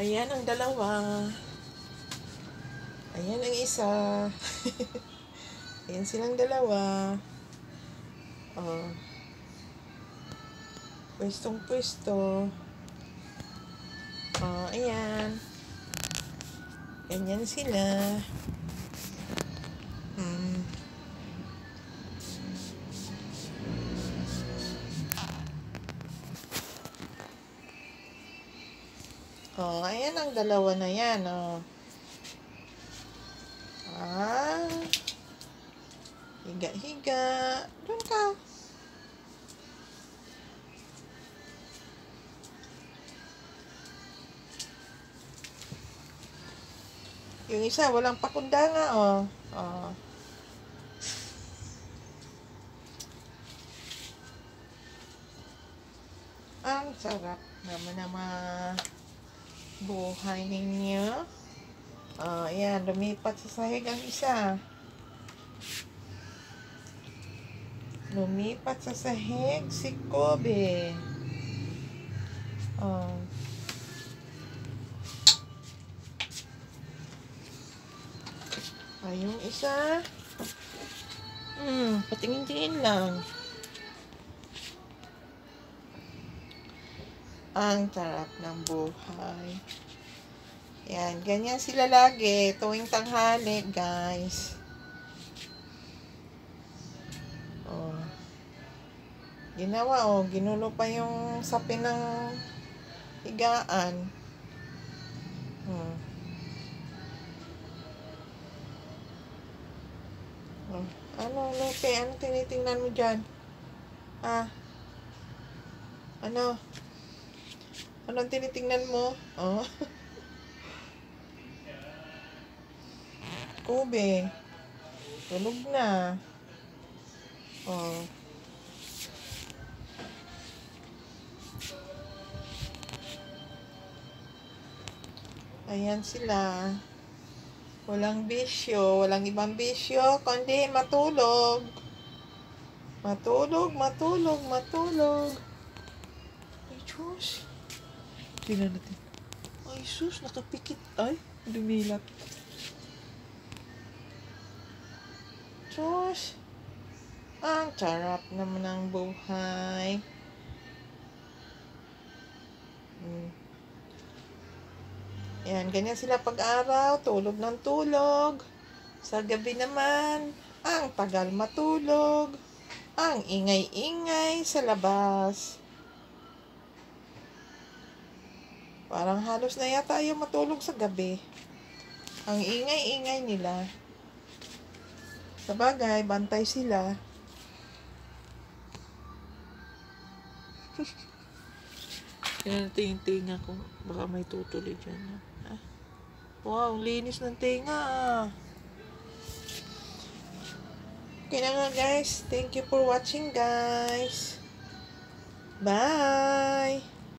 Ayan ang dalawa. Ayan ang isa. Ayan silang dalawa. Oh. Pwestong-pwesto. Oh, ayan. Ganyan sila. Oh, ayan ang dalawa na yan, oh. Ah. Higa-higa. Doon ka. Yung isa, walang pakundanga, oh. Oh. Ang sarap naman buhay ninyo. Oh, ayan, lumipat sa sahig ang isa. Lumipat sa sahig si Kobe. Oh. Ay, yung isa. Patingin-tingin lang. Ang sarap ng buhay. Yan, ganyan sila lagi tuwing tanghali, guys. Oh. Ginawa, oh, ginulo pa yung sapin ng higaan. Oh. Ano, Lupe? Ano tinitingnan mo dyan? Ano? Anong tinitingnan mo? Oh. Kobe. Tulog na. Oh. Ayan sila. Walang bisyo. Walang ibang bisyo, kundi matulog. Matulog, matulog, matulog. Ay, Diyos. Tingnan natin. Ay, sus, nakapikit. Ay, dumilat. Diyos. Ang sarap naman ng buhay. Ayan, ganyan sila pag-araw, tulog ng tulog. Sa gabi naman, ang tagal matulog. Ang ingay-ingay sa labas. Parang halos na yata yung matulog sa gabi. Ang ingay-ingay nila. Sabagay, bantay sila. Yan ang tinga ko. Baka may tutuloy dyan. Wow, linis ng tinga. Okay na nga, guys. Thank you for watching, guys. Bye!